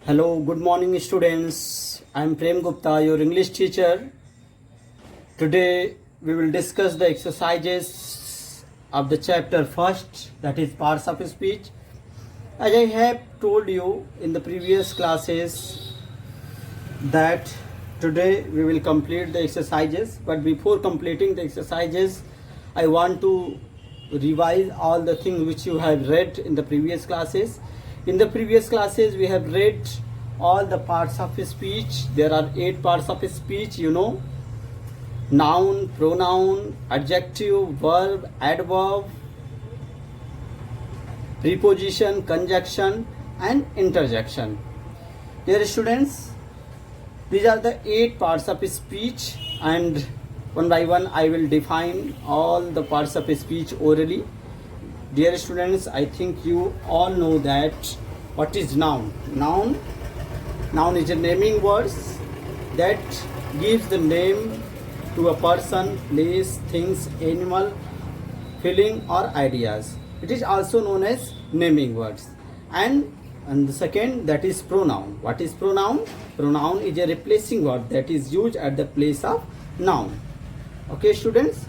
Hello, good morning, students. I am Prem Gupta, your English teacher. Today we will discuss the exercises of the chapter first, that is parts of speech. As I have told you in the previous classes that today we will complete the exercises, but before completing the exercises, I want to revise all the things which you have read in the previous classes. In the previous classes, we have read all the parts of speech. There are 8 parts of speech, noun, pronoun, adjective, verb, adverb, preposition, conjunction, and interjection. Dear students, these are the 8 parts of speech, and one by one I will define all the parts of speech orally. Dear students, I think you all know that what is noun. Noun is a naming words that gives the name to a person, place, things, animal, feeling or ideas. It is also known as naming words. And the second, that is pronoun. What is pronoun? Pronoun is a replacing word that is used at the place of noun. Okay, students?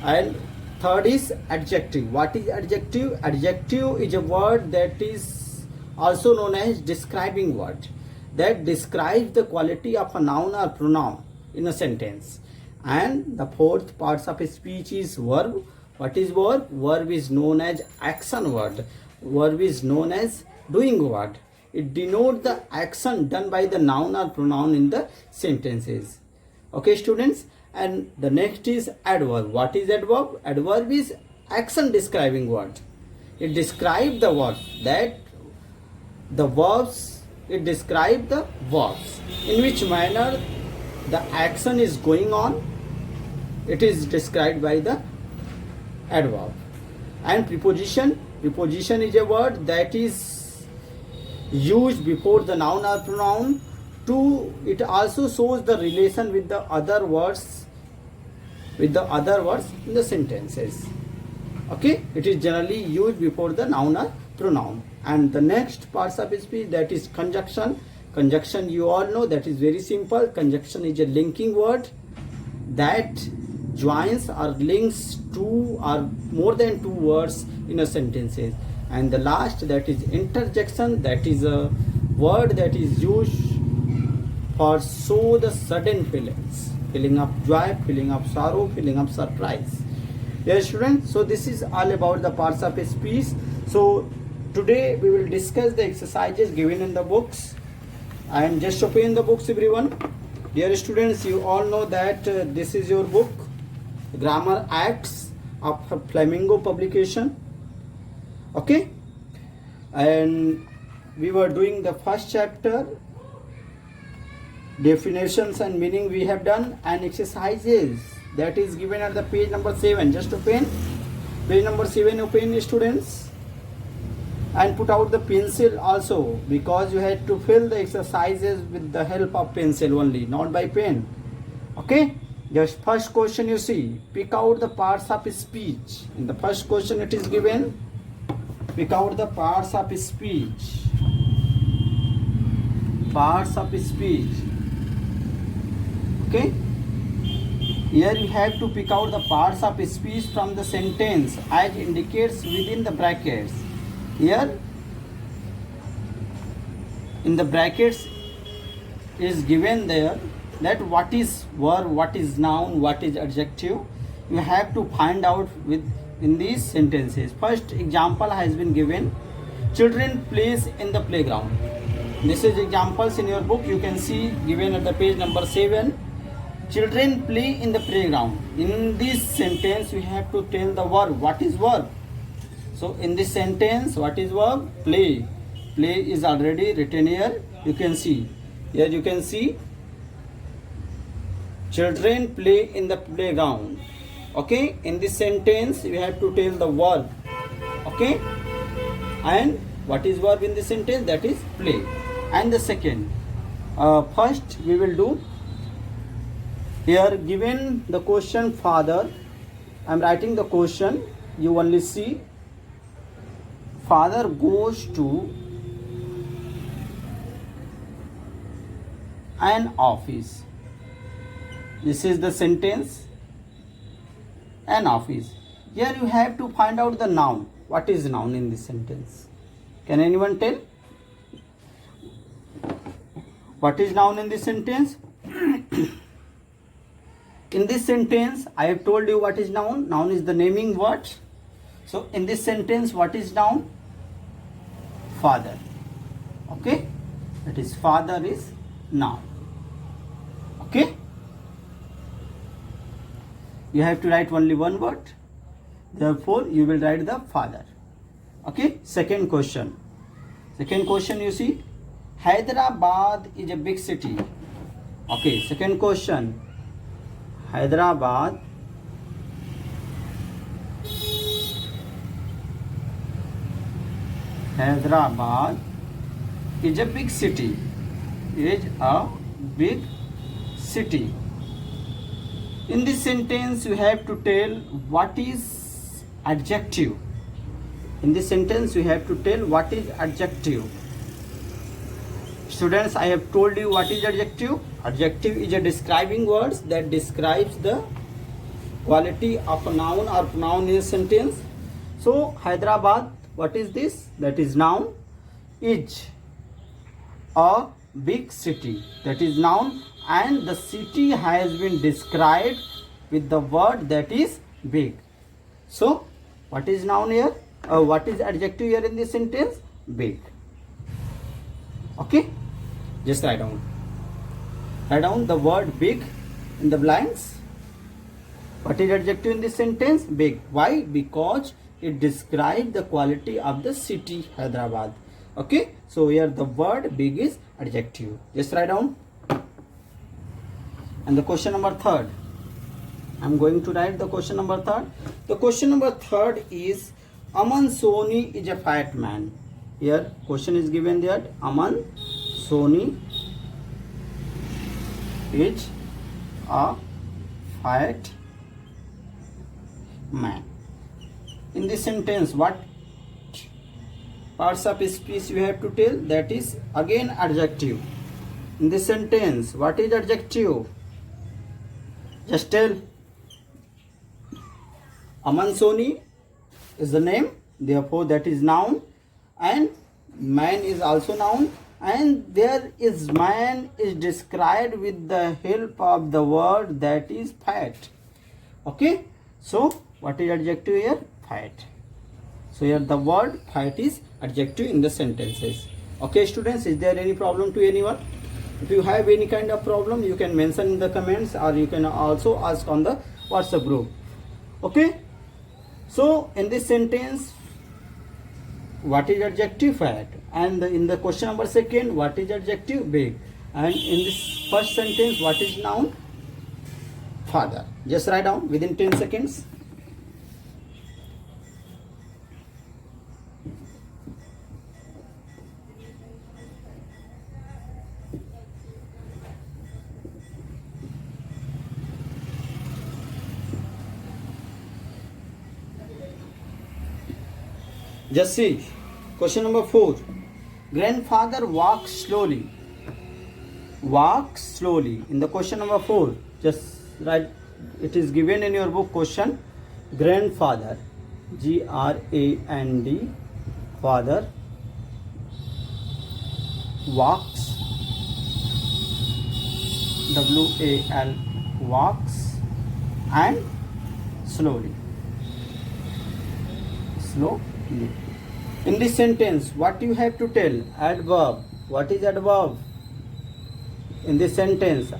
And third is adjective. What is adjective? Adjective is a word that is also known as describing word that describes the quality of a noun or pronoun in a sentence. And the fourth parts of speech is verb. What is verb? Verb is known as action word. Verb is known as doing word. It denotes the action done by the noun or pronoun in the sentences. Okay, students? And the next is adverb. What is adverb? Adverb is action describing word. It describes the word that the verbs, it describes the verbs. In which manner the action is going on, it is described by the adverb. And preposition. Preposition is a word that is used before the noun or pronoun. It also shows the relation with the other words in the sentences. Okay, it is generally used before the noun or pronoun. And the next parts of speech, that is conjunction. Conjunction, you all know, that is very simple. Conjunction is a linking word that joins or links two or more than two words in a sentences. And the last, that is interjection. That is a word that is used for show the sudden feelings, feeling of joy, feeling of sorrow, feeling of surprise. Yes, students, so this is all about the parts of speech. So today we will discuss the exercises given in the books. And just open the books, everyone. Dear students, you all know that this is your book, Grammar Acts of Flamingo publication. Okay, and we were doing the first chapter, definitions and meaning we have done, and exercises that is given at the page number 7. Just open page number 7, open, students, and put out the pencil also, because you had to fill the exercises with the help of pencil only, not by pen. Okay, just first question, you see, pick out the parts of speech. In the first question it is given, pick out the parts of speech. Parts of speech. Okay, here you have to pick out the parts of speech from the sentence as indicates within the brackets. Here in the brackets is given there that what is verb, what is noun, what is adjective. You have to find out in these sentences. First example has been given, children plays in the playground. This is examples in your book, you can see given at the page number 7. Children play in the playground. In this sentence you have to tell the verb. What is verb? So in this sentence, what is verb? Play. Play is already written here. You can see. Here you can see. Children play in the playground. Okay. In this sentence, you have to tell the verb. Okay. And what is verb in this sentence? That is play. And the second. First we will do. Here given the question father. I am writing the question. You only see. Father goes to an office. This is the sentence, an office. Here you have to find out the noun. What is noun in this sentence? Can anyone tell? What is noun in this sentence? In this sentence, I have told you what is noun. Noun is the naming word. So in this sentence, what is noun? Father. Okay? That is, father is noun. Okay? You have to write only one word. Therefore, you will write the father. Okay? Second question. Second question, you see. Hyderabad is a big city. Okay, second question. Hyderabad is a big city. Is a big city. In this sentence, you have to tell what is adjective. In this sentence, you have to tell what is adjective. Students, I have told you what is adjective. Adjective is a describing words that describes the quality of a noun or pronoun in a sentence. So, Hyderabad, what is this? That is noun. Is a big city. That is noun. And the city has been described with the word that is big. So, what is noun here? What is adjective here in this sentence? Big. Okay? Just write down. Write down the word big in the blanks. What is adjective in this sentence? Big. Why? Because it describes the quality of the city Hyderabad. Okay? So here the word big is adjective. Just write down. And the question number third. I'm going to write the question number third. The question number third is Aman Soni is a fat man. Here question is given that Aman Soni is a fat man. In this sentence, what parts of speech you have to tell? That is again adjective. In this sentence, what is adjective? Just tell. Aman Soni is the name, therefore that is noun, and man is also noun, and there is man is described with the help of the word that is fat. Okay, so what is adjective here? Fat. So here the word fat is adjective in the sentences. Okay students, is there any problem to anyone? If you have any kind of problem, you can mention in the comments, or you can also ask on the WhatsApp group. Okay, so in this sentence, what is adjective? Fat. And in the question number second, what is adjective? Big. And in this first sentence, what is noun? Father. Just write down within 10 seconds. Just see. Question number 4. Grandfather walks slowly. Walks slowly. In the question number 4, just write. It is given in your book question. Grandfather. G-R-A-N-D. Father. Walks. W-A-L. Walks. And slowly. Slowly. In this sentence, what you have to tell? Adverb. What is adverb? In this sentence,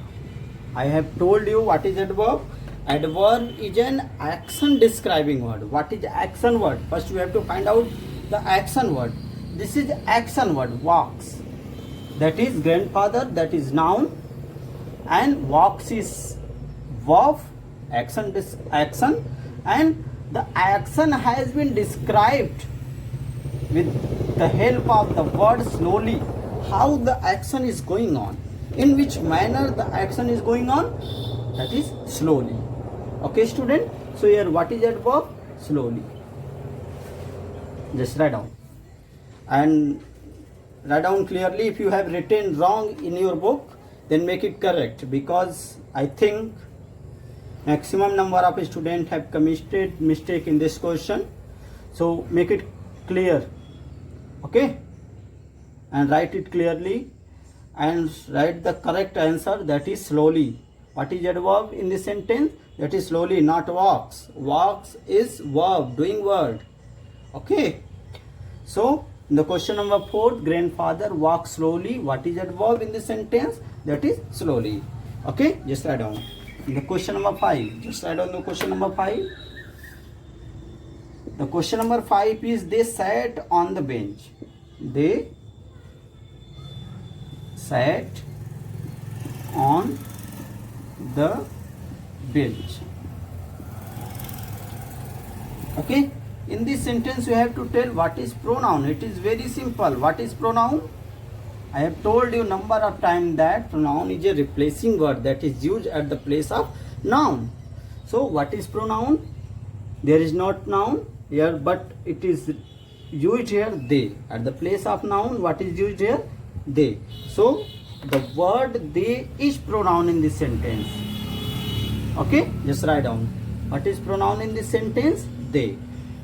I have told you what is adverb. Adverb is an action describing word. What is action word? First you have to find out the action word. This is action word, walks. That is grandfather, that is noun, and walks is verb, action, and the action has been described with the help of the word slowly. How the action is going on, in which manner the action is going on, that is slowly. Okay student, so here what is adverb? Slowly. Just write down, and write down clearly. If you have written wrong in your book, then make it correct, because I think maximum number of students have committed mistake in this question. So make it clear, okay, and write it clearly and write the correct answer, that is slowly. What is adverb in this sentence? That is slowly, not walks. Walks is verb, doing word, okay. So in the question number 4, grandfather walks slowly. What is adverb in this sentence? That is slowly, okay. Just write down. In the question number 5, just write down the question number 5. The question number 5 is, they sat on the bench. They sat on the bench, okay. In this sentence you have to tell what is pronoun. It is very simple. What is pronoun? I have told you number of times that pronoun is a replacing word that is used at the place of noun. So what is pronoun? There is not noun here, but it is used here, they. At the place of noun, what is used here? They. So the word they is pronoun in this sentence, okay. Just write down. What is pronoun in this sentence? They.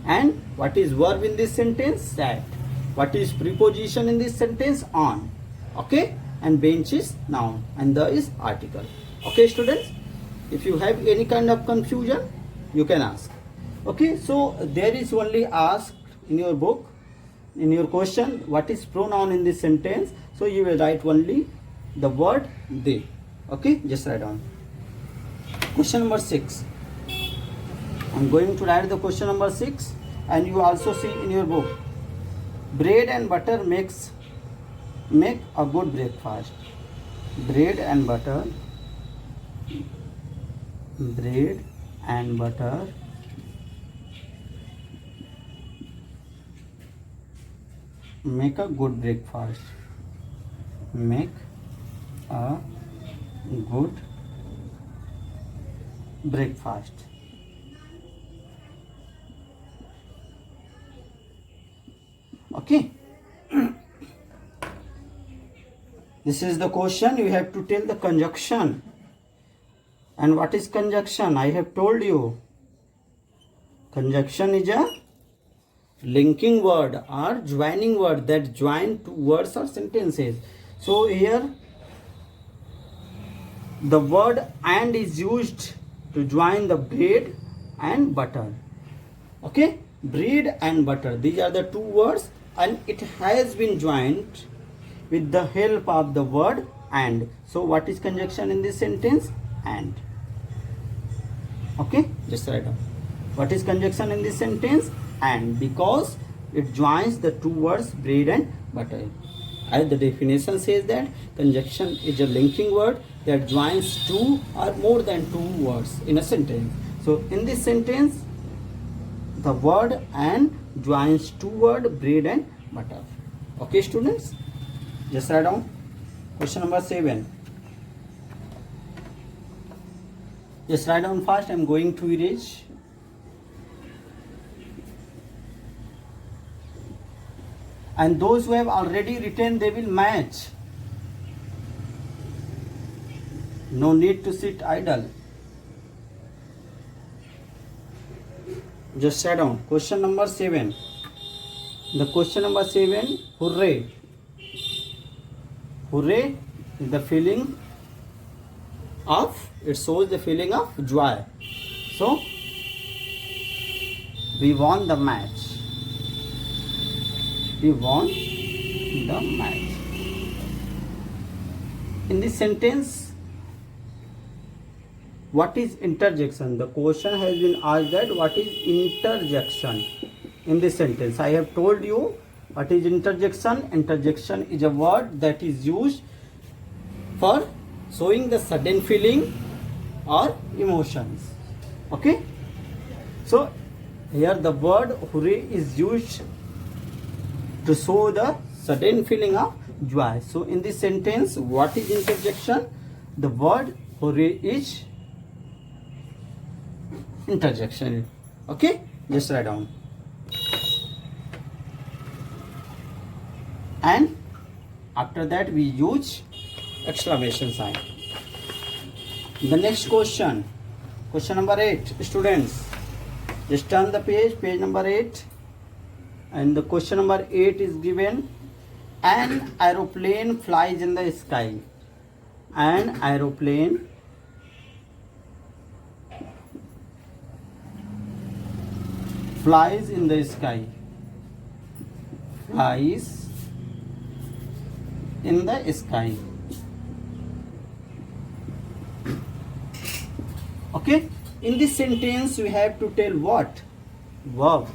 And what is verb in this sentence? Sat. What is preposition in this sentence? On, okay. And bench is noun and the is article, okay students. If you have any kind of confusion, you can ask, okay. So there is only asked in your book, in your question, what is pronoun in this sentence. So you will write only the word they, okay. Just write down. Question number 6. I'm going to write the question number 6, and you also see in your book, bread and butter make a good breakfast. Bread and butter make a good breakfast. Make a good breakfast. Okay. This is the question. You have to tell the conjunction. And what is conjunction? I have told you. Conjunction is a linking word or joining word that join two words or sentences. So here the word and is used to join the bread and butter, okay. Bread and butter, these are the two words, and it has been joined with the help of the word and. So what is conjunction in this sentence? And, okay. Just write down. What is conjunction in this sentence? And, because it joins the two words bread and butter. As the definition says that conjunction is a linking word that joins two or more than two words in a sentence. So in this sentence, the word and joins two words bread and butter, okay students. Just write down. Question number 7. Just write down fast. I am going to erase. And those who have already written, they will match. No need to sit idle. Just write down. Question number 7. The question number 7, hooray. Hooray is the feeling of, it shows the feeling of joy. So, we won the match. We won the match. In this sentence, what is interjection? The question has been asked that what is interjection in this sentence. I have told you what is interjection. Interjection is a word that is used for showing the sudden feeling or emotions, okay. So here the word hooray is used to show the sudden feeling of joy. So in this sentence, what is interjection? The word hooray is interjection, okay. Just write down. And after that we use exclamation sign. The next question number 8. Students, just turn the page number 8, and the question number 8 is given: an aeroplane flies in the sky. An aeroplane flies in the sky. Flies in the sky. Okay, in this sentence we have to tell what? Verb.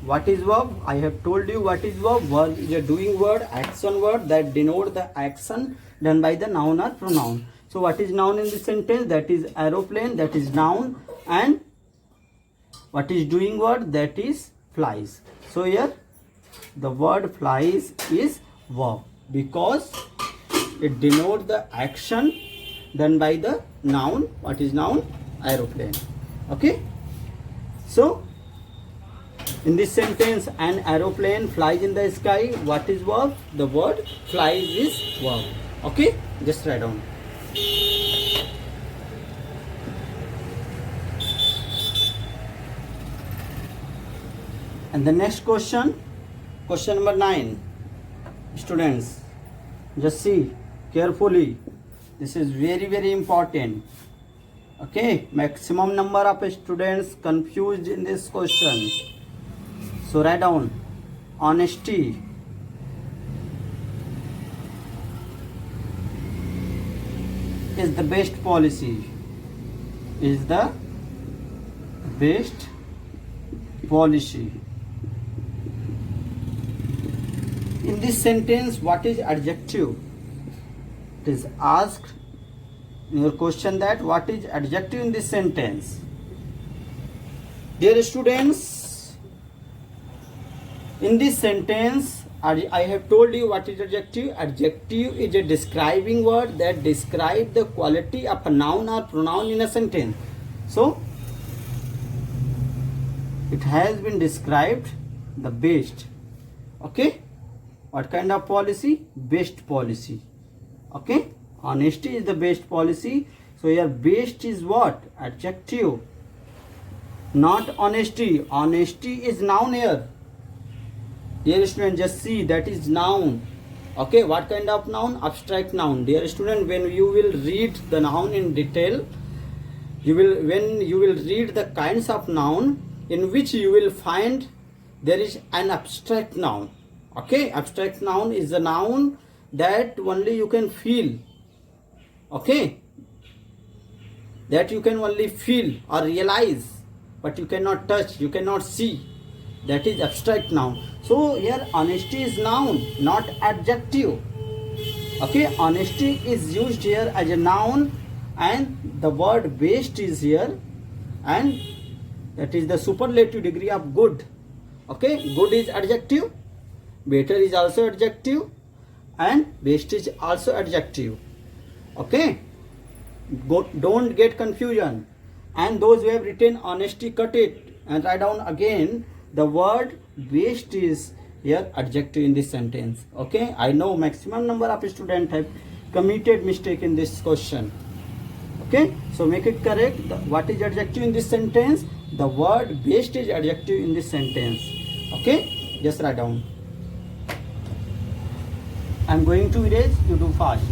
What is verb? I have told you what is verb. Verb is a doing word, action word that denote the action done by the noun or pronoun. So what is noun in this sentence? That is aeroplane, that is noun, and what is doing word? That is flies. So here the word flies is verb because it denotes the action done by the noun. What is noun? Aeroplane. Okay, so in this sentence, an aeroplane flies in the sky. What is verb? The word flies is verb. Okay, just write down. And the next question number 9. Students, just see carefully. This is very, very important. Okay, maximum number of students confused in this question. So write down: honesty is the best policy. Is the best policy. In this sentence, what is adjective? It is asked in your question that what is adjective in this sentence. Dear students, in this sentence, I have told you what is adjective. Adjective is a describing word that describes the quality of a noun or pronoun in a sentence. So, it has been described the best. Okay, what kind of policy? Best policy. Okay, honesty is the best policy. So here best is what? Adjective, not honesty. Honesty is noun here. Dear student, just see, that is noun. Okay, what kind of noun? Abstract noun. Dear student, when you will read the noun in detail, when you will read the kinds of noun in which you will find there is an abstract noun. Okay, abstract noun is a noun that only you can feel. Okay, that you can only feel or realize, but you cannot touch, you cannot see. That is abstract noun. So here honesty is noun, not adjective. Okay, honesty is used here as a noun, and the word best is here, and that is the superlative degree of good. Okay, good is adjective, better is also adjective, and best is also adjective. Okay, don't get confusion. And those who have written honesty, cut it and write down again. The word best is here adjective in this sentence. Okay, I know maximum number of students have committed mistake in this question. Okay, so make it correct. What is adjective in this sentence? The word best is adjective in this sentence. Okay, just write down. I am going to erase, you do fast.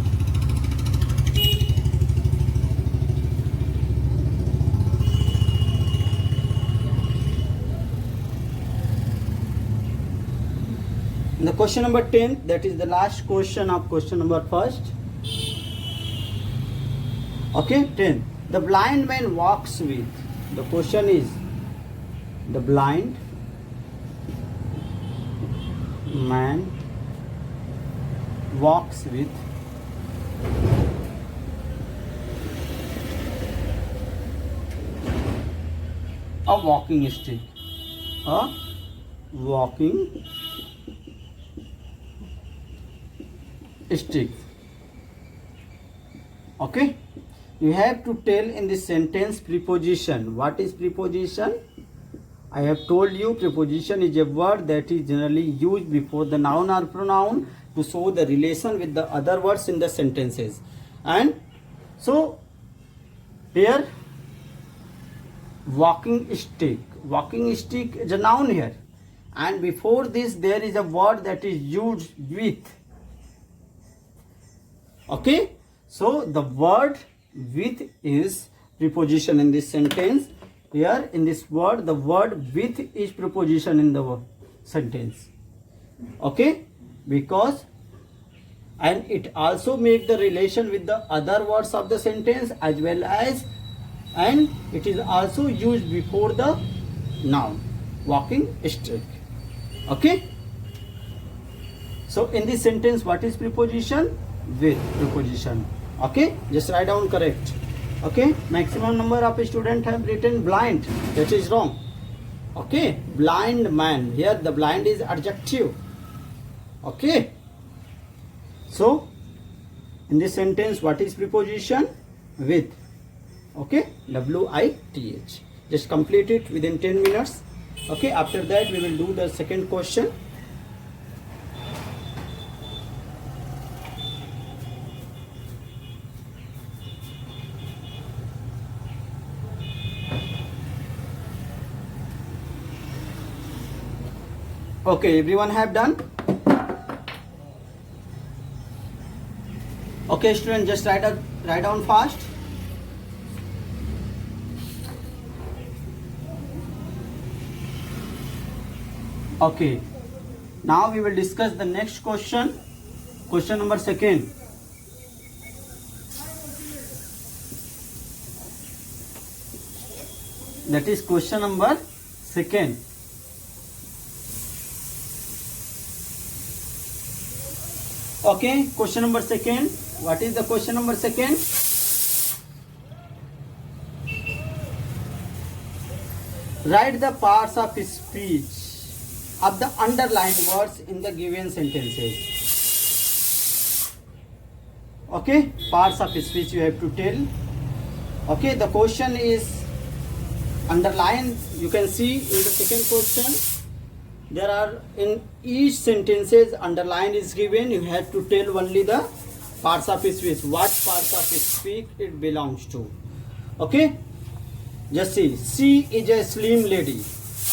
And the question number 10, that is the last question of question number first. Okay, 10. The blind man walks with. The question is, the blind man walks with a walking stick. A walking stick. Okay, you have to tell in this sentence preposition. What is preposition? I have told you preposition is a word that is generally used before the noun or pronoun to show the relation with the other words in the sentences. And so here walking stick is a noun here, and before this there is a word that is used with. Okay, so the word with is preposition in this sentence. Here in this word, the word with is preposition in the sentence. Okay, because and it also make the relation with the other words of the sentence as well as, and it is also used before the noun walking stick. Okay, so in this sentence what is preposition? With preposition. Okay, just write down correct. Okay, maximum number of students have written blind. That is wrong. Okay, blind man. Here the blind is adjective. Okay, so in this sentence what is preposition? With. Okay, WITH. Just complete it within 10 minutes. Okay, after that we will do the second question. Okay, everyone have done? Okay, students, just write down fast. Okay, now we will discuss the next question. Question number second. That is question number second. Okay, question number second. What is the question number second? Write the parts of speech of the underlined words in the given sentences. Okay, parts of speech you have to tell. Okay, the question is underlined. You can see in the second question, there are in each sentences underline is given. You have to tell only the parts of speech. What parts of speech it belongs to. Okay, just see. She is a slim lady.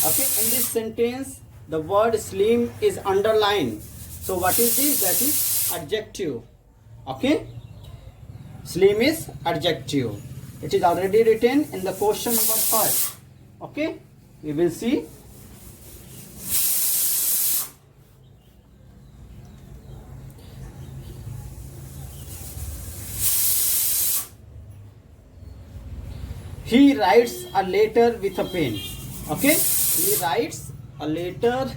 Okay, in this sentence the word slim is underlined. So what is this? That is adjective. Okay, slim is adjective. It is already written in the question number 5. Okay, we will see. He writes a letter with a pen. Okay, he writes a letter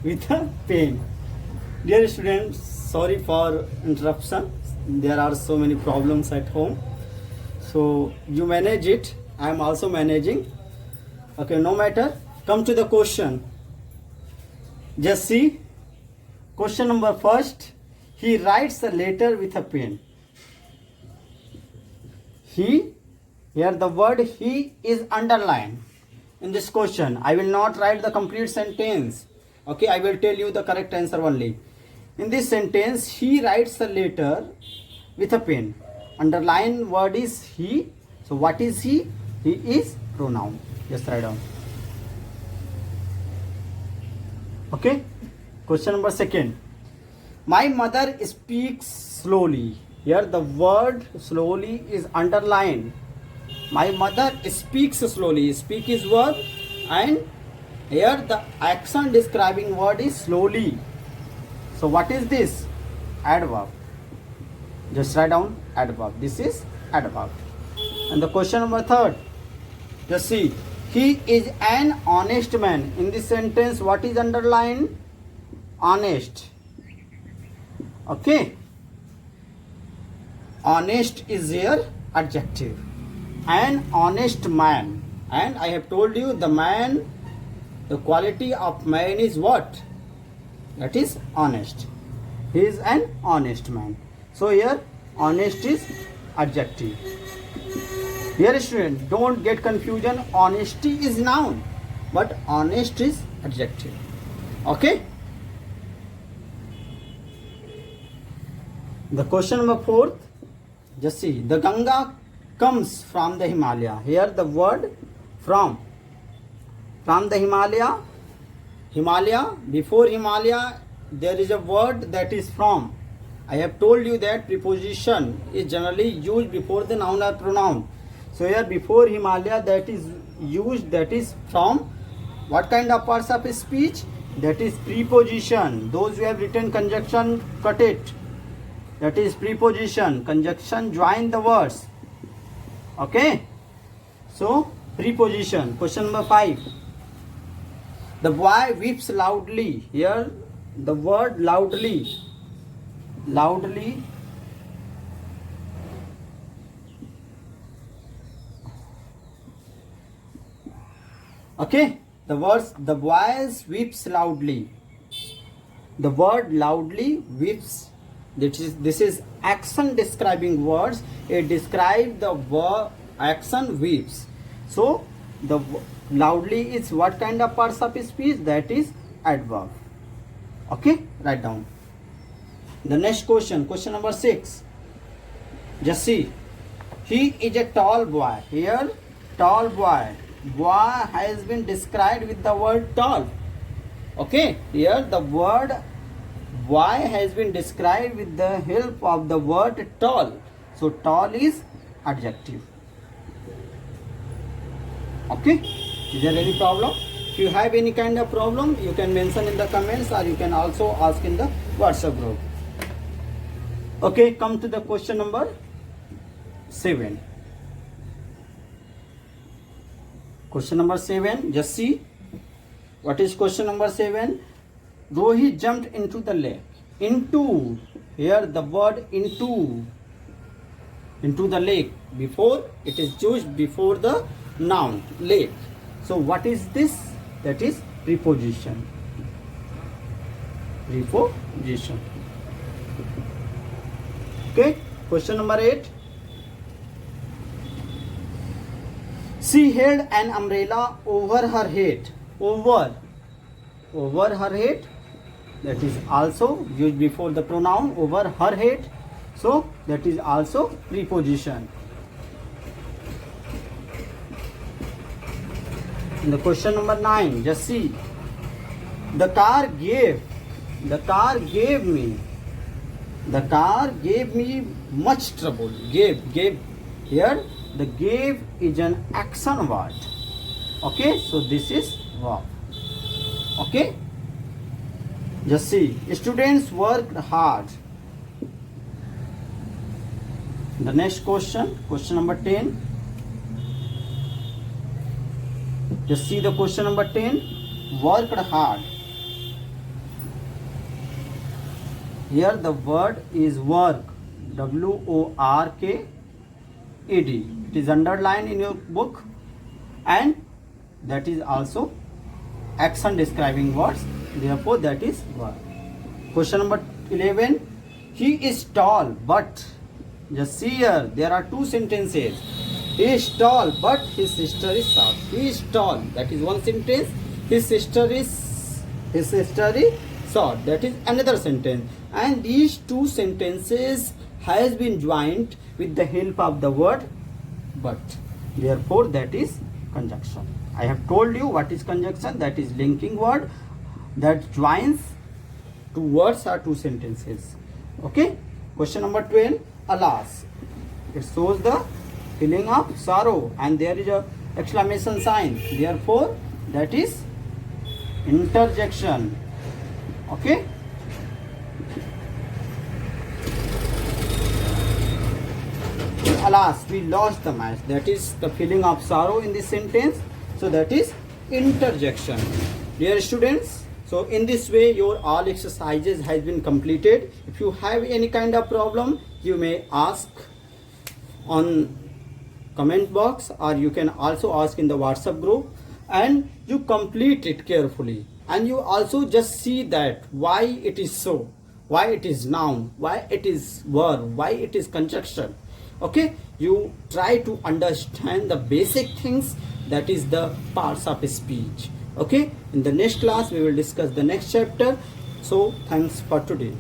with a pen. Dear students, sorry for interruption. There are so many problems at home. So you manage it. I am also managing. Okay, no matter. Come to the question. Just see. Question number first. He writes a letter with a pen. Here the word he is underlined in this question. I will not write the complete sentence. Okay, I will tell you the correct answer only. In this sentence, he writes a letter with a pen. Underlined word is he. So what is he? He is pronoun. Just write down. Okay. Question number second. My mother speaks slowly. Here the word slowly is underlined. My mother speaks slowly. Speak is verb, and here the action describing word is slowly. So what is this? Adverb. Just write down adverb. This is adverb. And the question number third. Just see. He is an honest man. In this sentence, what is underlined? Honest. Okay. Honest is here adjective. An honest man. And I have told you the man, the quality of man is what? That is honest. He is an honest man. So here honest is adjective. Here student, don't get confusion. Honesty is noun, but honest is adjective. Okay. The question number 4, just see, the Ganga comes from the Himalaya. Here the word from the Himalaya, before Himalaya there is a word that is from. I have told you that preposition is generally used before the noun or pronoun. So here before Himalaya that is used, that is from. What kind of parts of speech? That is preposition. Those who have written conjunction, cut it. That is preposition. Conjunction join the words. Okay. So preposition. Question number 5. The boy weeps loudly. Here the word loudly. Okay. The words, the boy weeps loudly. The word loudly, weeps. This is action describing words. It describes the verb action, weeps. So the loudly is what kind of parts of speech? That is adverb. Okay, write down. The next question, question number 6. Just see. He is a tall boy. Here, tall boy. Boy has been described with the word tall. Okay, here the word boy has been described with the help of the word tall. So tall is adjective. Okay, is there any problem? If you have any kind of problem, you can mention in the comments, or you can also ask in the WhatsApp group. Okay, come to the question number 7. Question number 7, just see. What is question number 7? Rohit jumped into the lake. Into, here the word into the lake. Before, it is used before the noun, lake. So what is this? That is preposition. Preposition. Okay, question number 8. She held an umbrella over her head. Over her head. That is also used before the pronoun, over her head. So that is also preposition. In the question number 9, just see. The car gave me much trouble. Gave. Here the gave is an action word. Okay, so this is verb. Okay, just see. Students worked hard. The next question, question number 10. Just see the question number 10. Worked hard. Here the word is work. WORKED. It is underlined in your book, and that is also action describing words. Therefore, that is verb. Question number 11. He is tall, but, just see here, there are two sentences. He is tall, but his sister is short. He is tall, that is one sentence. His sister is short, that is another sentence. And these two sentences has been joined with the help of the word but. Therefore, that is conjunction. I have told you what is conjunction. That is linking word that joins two words or two sentences. Okay. Question number 12. Alas. It shows the feeling of sorrow, and there is a exclamation sign. Therefore, that is interjection. Okay. Alas, we lost the match. That is the feeling of sorrow in this sentence. So that is interjection. Dear students, so in this way your all exercises has been completed. If you have any kind of problem, you may ask on comment box, or you can also ask in the WhatsApp group, and you complete it carefully, and you also just see that why it is so, why it is noun, why it is verb, why it is conjunction. Okay, you try to understand the basic things, that is the parts of speech. Okay, in the next class we will discuss the next chapter. So thanks for today.